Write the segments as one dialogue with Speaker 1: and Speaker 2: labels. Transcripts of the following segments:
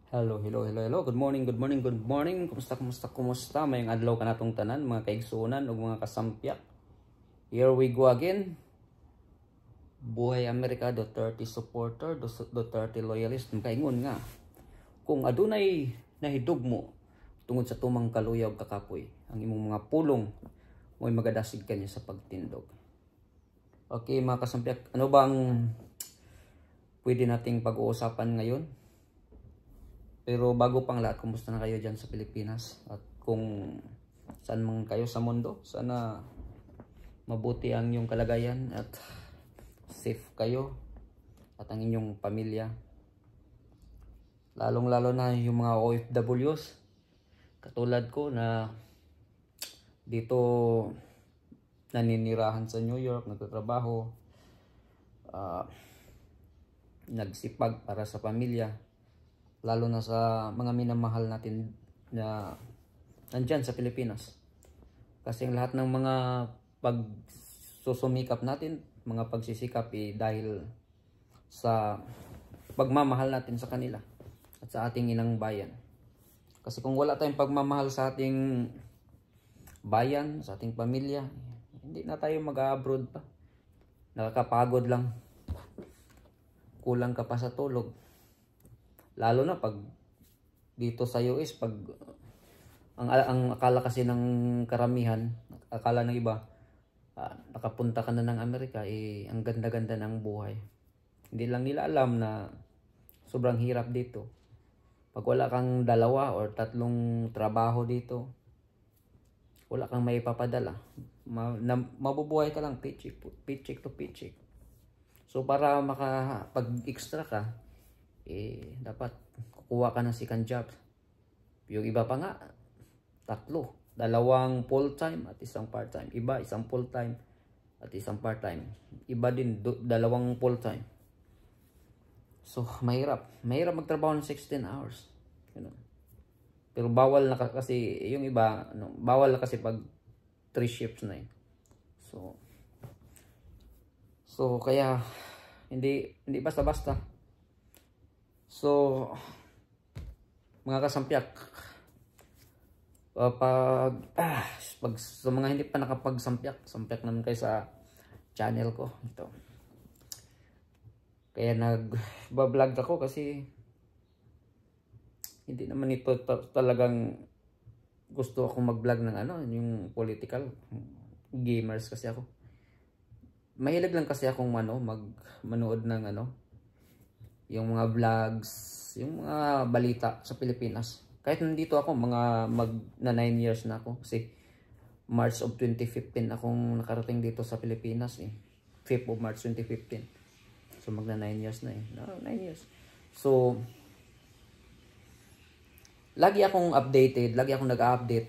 Speaker 1: Hello, hello, hello, hello. Good morning, good morning, good morning. Kumusta? Mayong adlaw ka natong tanan, mga kaigsunan ug mga kasampyak. Here we go again. Buhay Amerika, Duterte supporter, Duterte loyalist. Kaingon nga, kung adunay nahidog mo tungod sa tumang kaluyaw kakapoy, ang imong mga pulong mo'y magadasig kanya sa pagtindog. Okay, mga kasampyak, ano bang pwede nating pag-uusapan ngayon? Pero bago pang lahat, kumusta na kayo dyan sa Pilipinas? At kung saan man kayo sa mundo, sana mabuti ang inyong kalagayan at safe kayo at ang inyong pamilya. Lalong-lalo na yung mga OFWs, katulad ko na dito naninirahan sa New York, nagtatrabaho, nagsipag para sa pamilya. Lalo na sa mga minamahal natin na nandyan sa Pilipinas. Kasi ang lahat ng mga pagsusumikap natin, mga pagsisikap dahil sa pagmamahal natin sa kanila at sa ating inang bayan. Kasi kung wala tayong pagmamahal sa ating bayan, sa ating pamilya, hindi na tayo mag-abroad pa. Nakakapagod lang. Kulang ka pa sa tulog. Lalo na pag dito sa US, pag ang akala kasi ng karamihan, akala ng iba, nakapunta ka na ng Amerika, ang ganda-ganda ng buhay. Hindi lang nila alam na sobrang hirap dito. Pag wala kang 2 or 3 trabaho dito, wala kang may papadala. Mabubuhay ka lang paycheck to paycheck. So para makapag-extra ka, dapat kukuha ka ng second job. Yung iba pa nga, 3, 2 full-time at 1 part-time. Iba, 1 full-time at 1 part-time. Iba din, 2 full-time. So, mahirap. Mahirap magtrabaho ng 16 hours. Pero bawal na kasi, yung iba, bawal na kasi pag 3 shifts na yun. So kaya, hindi basta-basta. So, mga kasampyak, pag sa mga hindi pa sampyak naman kayo sa channel ko. Ito. Kaya nag-vlog ako kasi hindi naman ito talagang gusto akong mag-vlog ng yung political. Gamers kasi ako. Mahilig lang kasi akong manood ng yung mga vlogs, yung mga balita sa Pilipinas. Kahit nandito ako, na 9 years na ako. Kasi March of 2015 akong nakarating dito sa Pilipinas 5th of March 2015. So magna 9 years na 9 years. So, lagi akong updated, lagi akong nag-update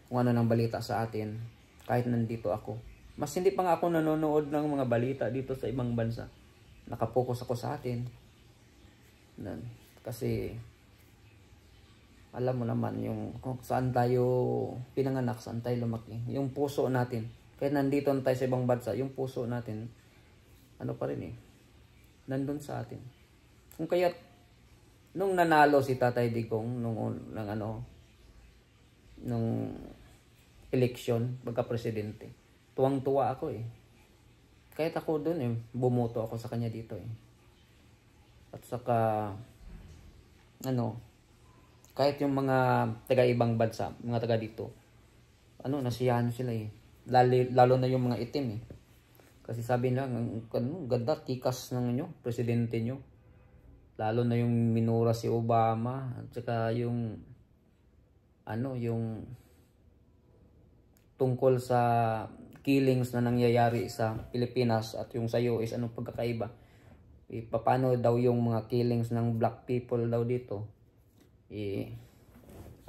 Speaker 1: kung ano ng balita sa atin. Kahit nandito ako. Mas hindi pa nga ako nanonood ng mga balita dito sa ibang bansa. Nakapokus ako sa atin. Kasi alam mo naman yung kung saan tayo pinanganak, saan tayo lumaki, yung puso natin, kahit nandito tayo sa ibang bansa, yung puso natin pa rin nandun sa atin. Kung kaya nung nanalo si Tatay Digong nung eleksyon pagka-presidente, tuwang-tuwa ako kahit ako dun bumoto ako sa kanya dito At saka, kahit yung mga taga-ibang bansa, mga taga dito, nasiyahan sila Lalo na yung mga itim Kasi sabi nila, ganda, tikas ng presidente nyo. Lalo na yung minura si Obama, at saka yung tungkol sa killings na nangyayari sa Pilipinas at yung sa US, anong pagkakaiba. Paano daw yung mga killings ng black people daw dito,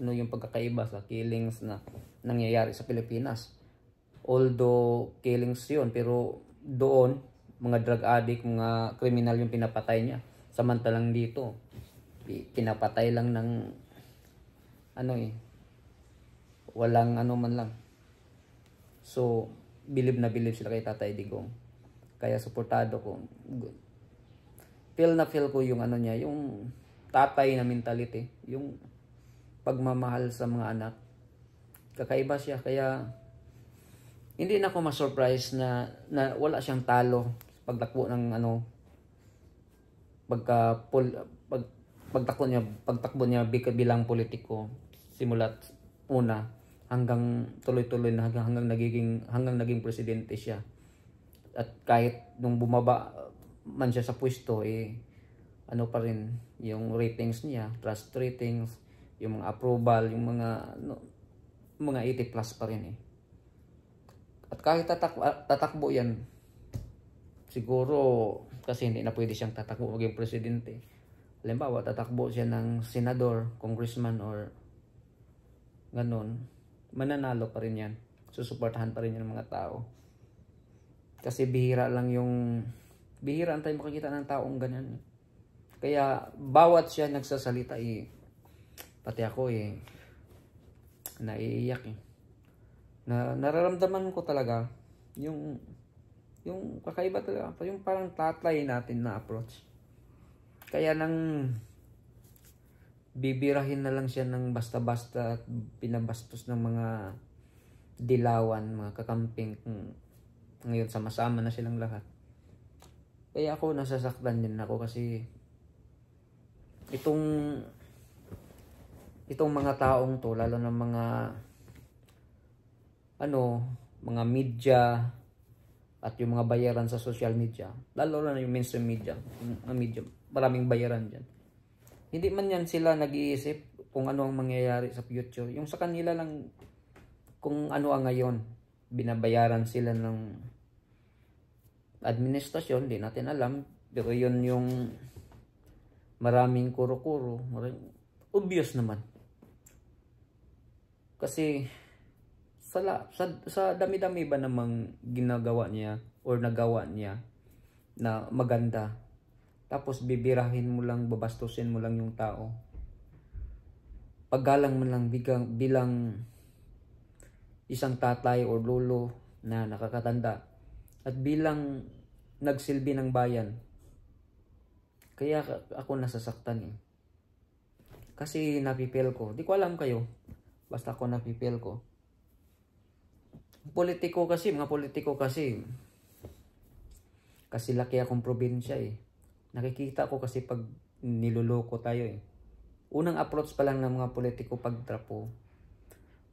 Speaker 1: ano yung pagkakaiba sa killings na nangyayari sa Pilipinas. Although killings yun, pero doon mga drug addict, mga kriminal yung pinapatay niya, samantalang dito pinapatay lang ng walang man lang. So bilib na bilib sila kay Tatay Digong, kaya suportado ko. Feel ko yung niya, yung tatay na mentality, yung pagmamahal sa mga anak. Kakaiba siya, kaya hindi na ako ma-surprise na wala siyang talo pagtakbo ng pagka pag, pagtakbo niya bilang politiko, simula't una hanggang tuloy-tuloy na hanggang naging presidente siya. At kahit nung bumaba man siya sa pwesto, pa rin yung ratings niya, trust ratings, yung mga approval, yung mga 80 plus pa rin. At kahit tatakbo yan, siguro kasi hindi na pwede siyang tatakbo maging presidente. Halimbawa, tatakbo siya ng senador, congressman, or ganon, mananalo pa rin yan. Susuportahan pa rin yan ng mga tao. Kasi bihira ang tayo makikita ng taong ganyan. Kaya bawat siya nagsasalita, pati ako naiiyak nararamdaman ko talaga yung kakaiba talaga, yung parang tatay natin na approach. Kaya nang bibirahin na lang siya ng basta-basta at pinabastos ng mga dilawan, mga kakamping. Ngayon sama-sama na silang lahat. Kaya ako nasasaktan din ako kasi itong mga taong to, lalo na mga media at yung mga bayaran sa social media, lalo na yung mainstream media, maraming bayaran dyan. Hindi man yan sila nag-iisip kung ano ang mangyayari sa future. Yung sa kanila lang kung ano ang ngayon. Binabayaran sila ng administrasyon, di natin alam. Pero yun yung maraming kuro-kuro. Obvious naman. Kasi sa dami-dami ba namang ginagawa niya or nagawa niya na maganda, tapos bibirahin mo lang, babastusin mo lang yung tao, paggalang mo lang bilang isang tatay o lolo na nakakatanda at bilang nagsilbi ng bayan. Kaya ako nasasaktan kasi napipil ko, di ko alam kayo, basta ako napipil ko. Mga politiko kasi laki akong probinsya nakikita ko kasi pag niloloko tayo Unang approach pa lang ng mga politiko pagtrapo,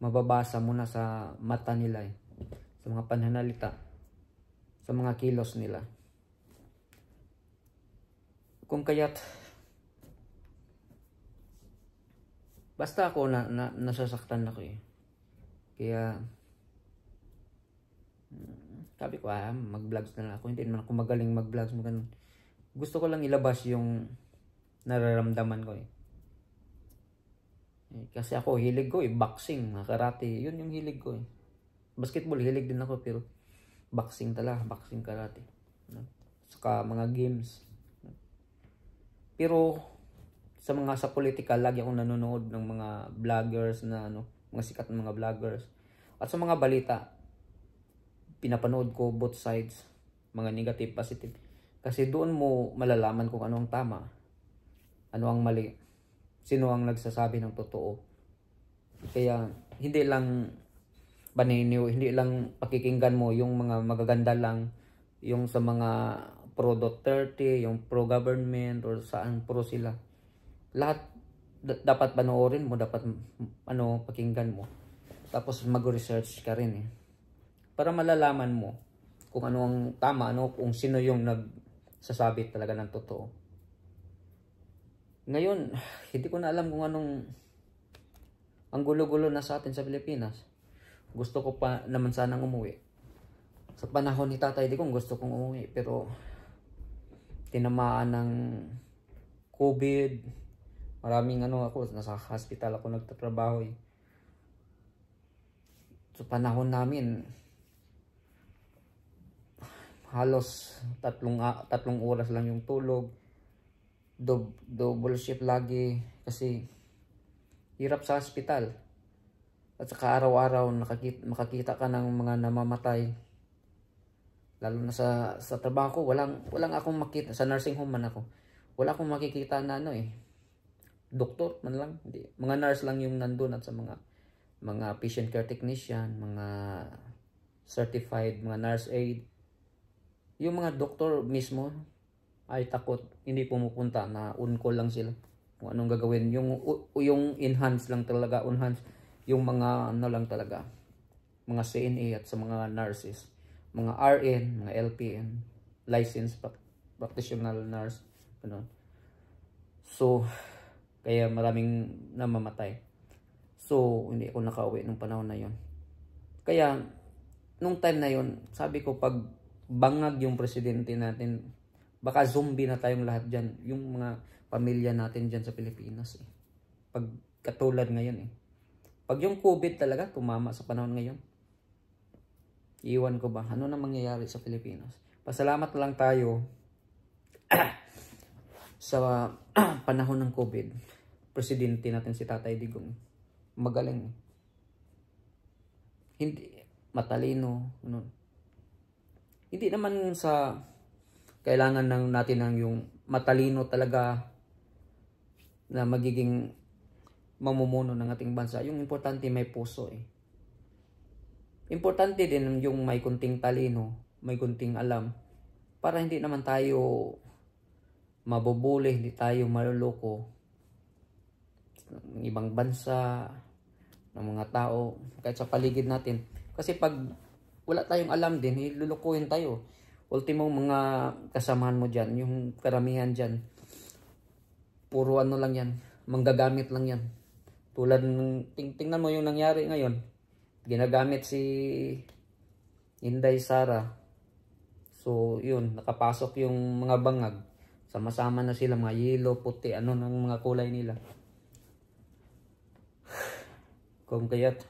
Speaker 1: mababasa mo na sa mata nila sa mga pananalita, sa mga kilos nila. Kung kaya't basta ako nasasaktan ako Kaya sabi ko mag-vlogs na lang ako. Hindi naman ako magaling mag-vlogs mo ganun. Gusto ko lang ilabas yung nararamdaman ko kasi ako hilig ko boxing, karate. Yun yung hilig ko Basketball hilig din ako, pero boxing talaga, boxing, karate. Saka mga games. Pero sa politika lagi akong nanonood ng mga vloggers na mga sikat na mga vloggers. At sa mga balita, pinapanood ko both sides, mga negative, positive. Kasi doon mo malalaman kung ano ang tama, ano ang mali, sino ang nagsasabi ng totoo. Kaya hindi lang baniniw, hindi lang pakikinggan mo yung mga magaganda lang, yung sa mga pro Duterte, yung pro government, or saan pro sila. Lahat dapat panoorin mo, dapat pakinggan mo. Tapos mag-research ka rin para malalaman mo kung ano ang tama, kung sino yung nagsasabi talaga ng totoo. Ngayon, hindi ko na alam kung anong ang gulo-gulo na sa atin sa Pilipinas. Gusto ko pa naman sanang umuwi. Sa panahon ni Tatay Digong, gusto kong umuwi, pero tinamaan ng COVID. Maraming ako, nasa hospital ako nagtatrabaho Sa panahon namin, halos 3 oras lang yung tulog. Double shift lagi kasi hirap sa hospital. At saka araw-araw makakita ka ng mga namamatay. Lalo na sa trabaho ko, walang akong makita. Sa nursing home man ako, wala akong makikita na doktor man lang, hindi. Mga nurse lang yung nandun at sa mga patient care technician, mga certified, mga nurse aid. Yung mga doktor mismo ay takot, hindi pumupunta, na on-call lang sila. Kung anong gagawin, yung enhance lang talaga, enhance yung mga ano lang talaga, mga CNA at sa mga nurses, mga RN, mga LPN, licensed practitioner nurse, ganun. So, kaya maraming namamatay. So, hindi ako nakauwi nung panahon na yon. Kaya, nung time na yon, sabi ko, pag bangag yung presidente natin, baka zombie na tayong lahat dyan. Yung mga pamilya natin dyan sa Pilipinas. Pag katulad ngayon Pag yung COVID talaga tumama sa panahon ngayon, iwan ko ba, ano na mangyayari sa Pilipinas? Pasalamat lang tayo sa panahon ng COVID. Presidente natin si Tatay Digong. Magaling. Hindi matalino. Ano. Hindi naman sa kailangan natin ng yung matalino talaga na magiging mamumuno ng ating bansa. Yung importante may puso Importante din yung may kunting talino, may kunting alam, para hindi naman tayo mabubuli, hindi tayo maluloko ng ibang bansa, ng mga tao, kahit sa paligid natin. Kasi pag wala tayong alam din, lulukuhin tayo. Ultimo mga kasamahan mo dyan, yung karamihan dyan, puro ano lang yan, manggagamit lang yan. Tulad ng, tingnan mo yung nangyari ngayon, ginagamit si Inday Sara. So yun, nakapasok yung mga bangag. Sama-sama na sila, mga yellow, puti, ano ng mga kulay nila. Kung kaya't,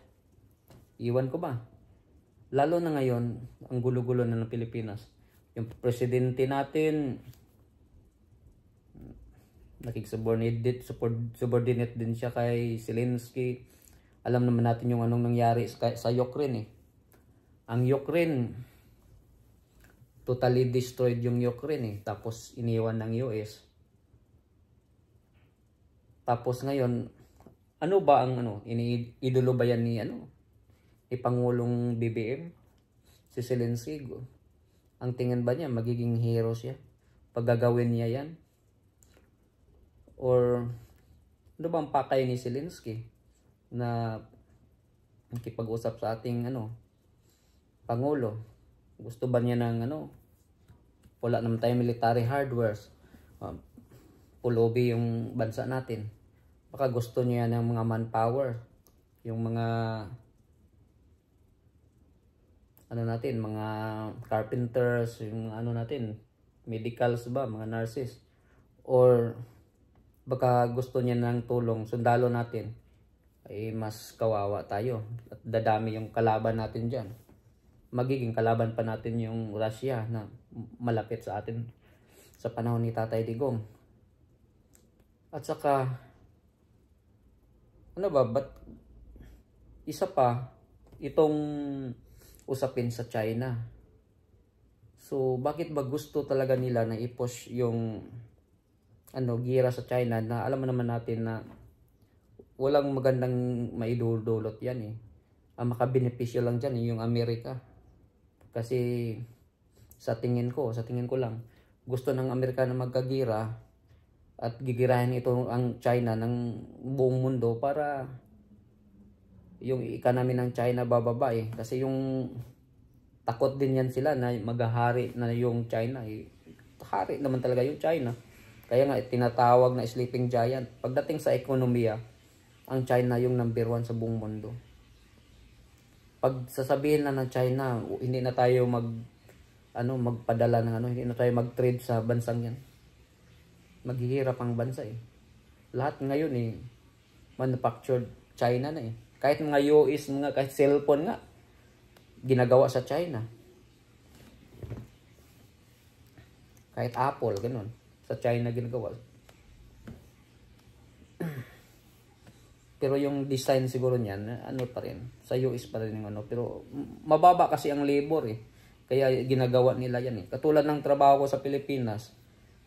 Speaker 1: iwan ko ba? Lalo na ngayon, ang gulo-gulo na ng Pilipinas. Yung presidente natin, subordinate din siya kay Zelensky. Alam naman natin yung anong nangyari sa Ukraine Ang Ukraine, totally destroyed yung Ukraine Tapos iniwan ng US. Tapos ngayon, ano ba ang iniidolo ba yan ni Pangulong BBM? Si Zelensky. Ang tingin ba niya, magiging hero siya? Pag gagawin niya yan? Or, ano ba ang pakay ni Zelensky? Na nakipag-usap sa ating Pangulo. Gusto ba niya ng wala naman tayong military hardwares. Pulubi yung bansa natin. Baka gusto niya ng mga manpower. Yung mga mga carpenters, yung natin, medicals ba, mga nurses. Or baka gusto niya ng tulong, sundalo natin. Ay mas kawawa tayo. At dadami yung kalaban natin dyan. Magiging kalaban pa natin yung Russia na malapit sa atin sa panahon ni Tatay Digong. At saka, ba't isa pa, itong usapin sa China. So, bakit ba gusto talaga nila na i-push yung gira sa China na alam mo naman natin na walang magandang maidudulot yan Ang makabenepisyo lang dyan yung Amerika. Kasi sa tingin ko lang, gusto ng Amerika na magkagira at gigirahin ito ang China ng buong mundo para yung economy ng China bababa Kasi yung takot din yan sila na maghahari na yung China Hari naman talaga yung China. Kaya nga tinatawag na sleeping giant. Pagdating sa ekonomiya, ang China yung number 1 sa buong mundo. Pag sasabihin na ng China, hindi na tayo magpadala ng hindi na tayo mag-trade sa bansang yan. Maghihirap ang bansa Lahat ngayon manufactured China na Kahit mga US, kahit cellphone nga, ginagawa sa China. Kahit Apple, ganun. Sa China ginagawa. Pero yung design siguro niyan, pa rin. Sa US pa rin yung Pero mababa kasi ang labor Kaya ginagawa nila yan Katulad ng trabaho ko sa Pilipinas,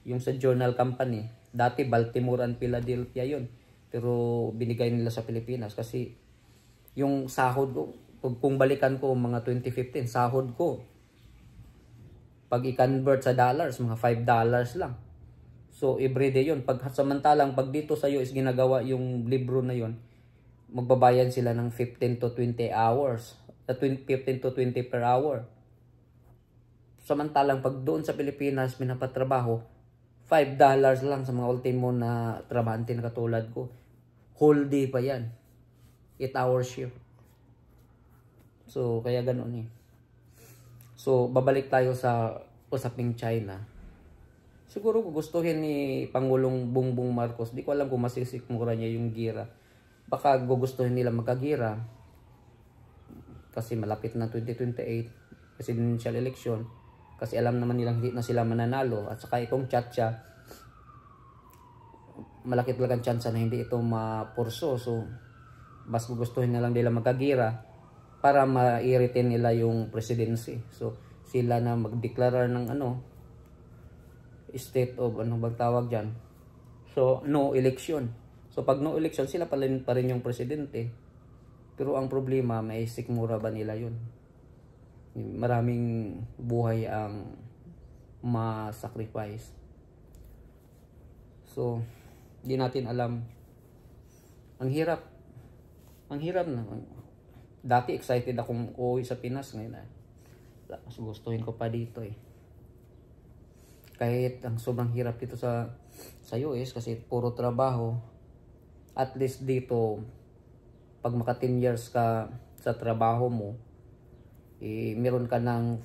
Speaker 1: yung sa Journal Company. Dati Baltimore and Philadelphia yun. Pero binigay nila sa Pilipinas kasi yung sahod ko, kung balikan ko mga 2015, sahod ko, pag i-convert sa dollars, mga $5 lang. So, everyday yun. Samantalang, pag dito sa US ginagawa yung libro na yun, magbabayad sila ng 15 to 20 hours. 15 to 20 per hour. Samantalang, pag doon sa Pilipinas, minapatrabaho, $5 lang sa mga ultimo na trabahante na katulad ko. Whole day pa yan. 8 hours shift. So, kaya ganun eh. So, babalik tayo sa usaping China. Siguro gugustuhin ni Pangulong Bongbong Marcos. Di ko alam kung masisikmura niya yung gira. Baka gugustuhin nila magkagira. Kasi malapit na 2028 presidential election. Kasi alam naman nilang hindi na sila mananalo. At saka itong Chacha, malaki talagang chance na hindi ito mapurso. So, mas gugustuhin na lang nila magkagira para ma-retain nila yung presidency. So, sila na magdeklarar ng state of bang tawag dyan. So, no election. So, pag no election, sila pa rin yung presidente. Pero ang problema, may sikmura ba nila yun? Maraming buhay ang ma-sacrifice. So, di natin alam. Ang hirap. Ang hirap na. Dati excited akong uuwi sa Pinas ngayon. Mas gustuhin ko pa dito eh. Kahit ang sobrang hirap dito sa US kasi puro trabaho. At least dito, pag maka 10 years ka sa trabaho mo, meron ka ng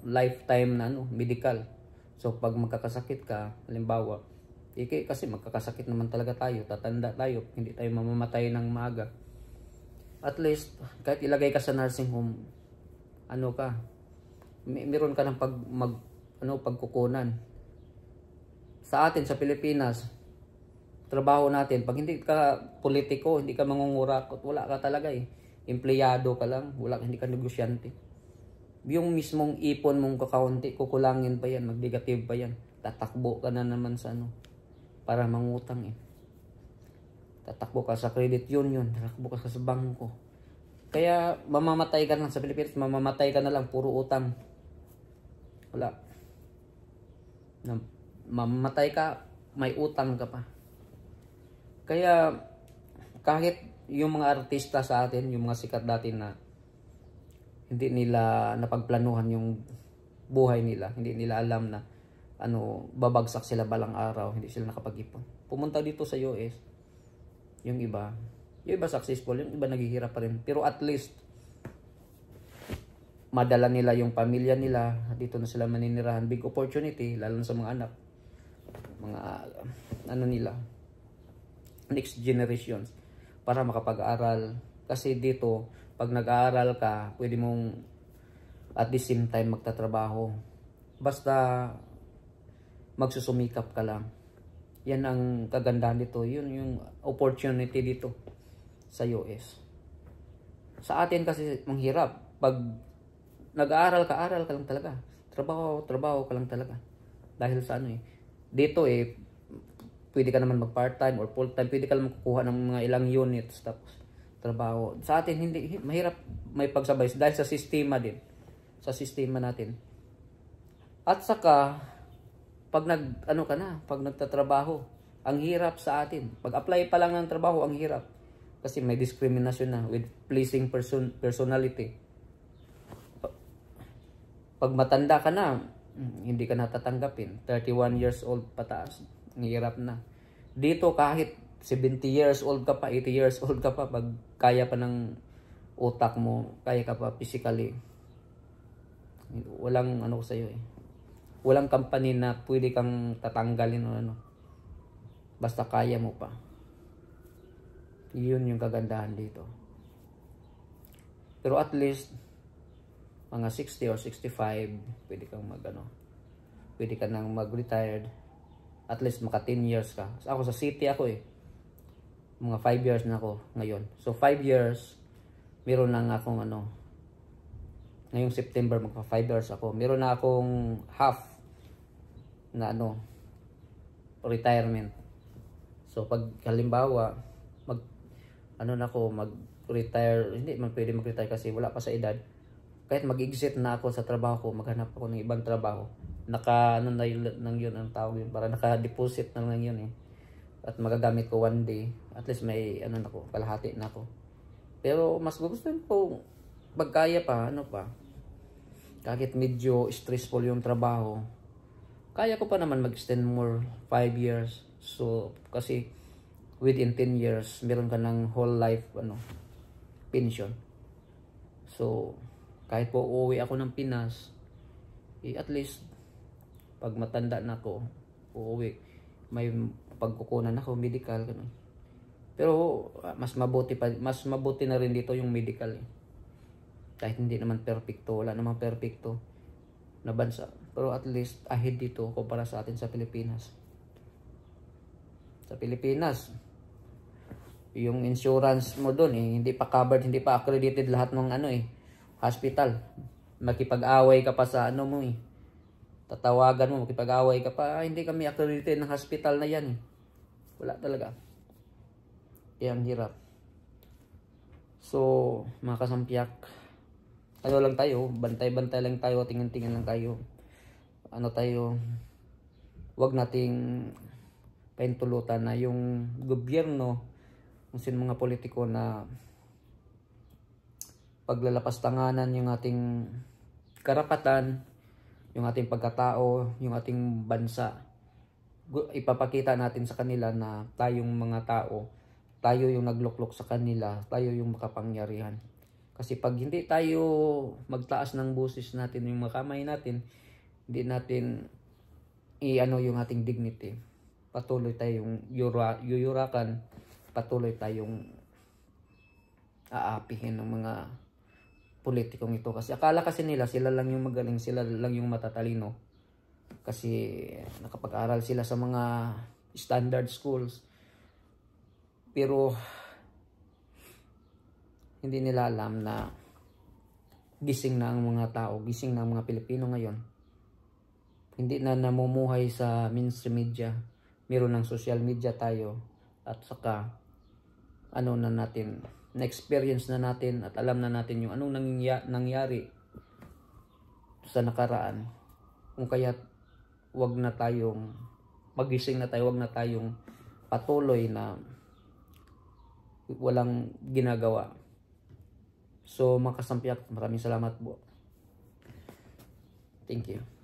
Speaker 1: lifetime na medical. So pag magkakasakit ka, halimbawa, kasi magkakasakit naman talaga tayo, tatanda tayo, hindi tayo mamamatay ng maaga. At least, kahit ilagay ka sa nursing home, meron ka ng pagkukunan. Sa atin, sa Pilipinas, trabaho natin, pag hindi ka politiko, hindi ka mangungurakot, wala ka talaga eh. Empleyado ka lang, hindi ka negosyante. Yung mismong ipon mong kakaunti, kukulangin pa yan, mag-negative pa yan. Tatakbo ka na naman sa para mangutang eh. Tatakbo ka sa credit union, tatakbo ka sa bangko. Kaya mamamatay ka na sa Pilipinas, mamamatay ka na lang, puro utang. Wala. Mamamatay ka, may utang ka pa. Kaya kahit yung mga artista sa atin, yung mga sikat dati na hindi nila napagplanuhan yung buhay nila, hindi nila alam na babagsak sila balang araw, hindi sila nakapag-ipon. Pumunta dito sa US, yung iba successful, yung iba naghihirap pa rin. Pero at least madala nila yung pamilya nila, dito na sila maninirahan, big opportunity lalo na sa mga anak, mga nila, next generations, para makapag-aral. Kasi dito, pag nag-aaral ka, pwede mong at the same time magtatrabaho. Basta magsusumikap ka lang. Yan ang kagandahan dito. Yun yung opportunity dito sa US. Sa atin kasi manghirap. Pag nag-aaral ka, aral ka lang talaga. Trabaho ka lang talaga. Dahil sa dito pwede ka naman mag-part-time or full-time. Pwede ka naman kukuha ng mga ilang units tapos trabaho. Sa atin, hindi, mahirap may pagsabay dahil sa sistema din. Sa sistema natin. At saka, pag pag nagtatrabaho, ang hirap sa atin. Pag-apply pa lang ng trabaho, ang hirap. Kasi may discrimination na with pleasing personality. Pag matanda ka na, hindi ka natatanggapin. 31 years old pataas. Ang hirap na. Dito kahit 70 years old ka pa, 80 years old ka pa, pag kaya pa ng utak mo, kaya ka pa physically, walang sa'yo eh. Walang company na pwede kang tatanggalin o basta kaya mo pa. Yun yung kagandahan dito. Pero at least, mga 60 or 65, pwede kang pwede ka nang mag-retired. At least maka 10 years ka. Ako sa city mga 5 years na ako ngayon. So 5 years, meron na nga akong ngayong September magpa 5 years ako. Meron na akong half na retirement. So pag halimbawa mag-retire, hindi man pwede mag-retire kasi wala pa sa edad. Kahit mag-exit na ako sa trabaho ko, maghanap ako ng ibang trabaho. Nang yun ang tawag yun, para naka-deposit na lang yun eh. At magagamit ko one day, at least may kalahati na ako. Pero mas gusto ko pagkaya pa, kahit medyo stressful yung trabaho, kaya ko pa naman mag-extend more 5 years. So kasi within 10 years meron ka ng whole life pension. So kahit po uuwi ako ng Pinas, at least pag matanda na ako, uuwi, may pagkukunan ako medical ganun. Pero mas mabuti na rin dito yung medical eh. Kahit hindi naman perfecto, wala namang perfecto na bansa, pero at least ahead dito kumpara sa atin sa Pilipinas. Sa Pilipinas, yung insurance mo doon hindi pa covered, hindi pa accredited lahat ng hospital. Makipag-away ka pa sa tatawagan mo, makipag-away ka pa, hindi kami accredited ng hospital na yan wala talaga. Kaya ang hirap. So mga kasampyak, lang tayo, bantay-bantay lang tayo, tingin-tingin lang tayo. Wag nating paintulutan na yung gobyerno, kung sino mga politiko na paglalapastanganan yung ating karapatan, yung ating pagkatao, yung ating bansa. Ipapakita natin sa kanila na tayong mga tao, tayo yung nagluklok sa kanila, tayo yung makapangyarihan. Kasi pag hindi tayo magtaas ng boses natin, yung mga kamay natin, hindi natin yung ating dignity, patuloy tayong yuyurakan, patuloy tayong aapihin ng mga politikong ito. Kasi akala kasi nila sila lang yung magaling, sila lang yung matatalino. Kasi nakapag-aral sila sa mga standard schools. Pero hindi nila alam na gising na ang mga tao, gising na ang mga Pilipino ngayon. Hindi na namumuhay sa mainstream media. Meron ng social media tayo, at saka na-experience na natin at alam na natin yung anong nangyari sa nakaraan. Kung kaya wag na tayong magising na tayo, wag na tayong patuloy na walang ginagawa. So mga kasampyak, maraming salamat po. Thank you.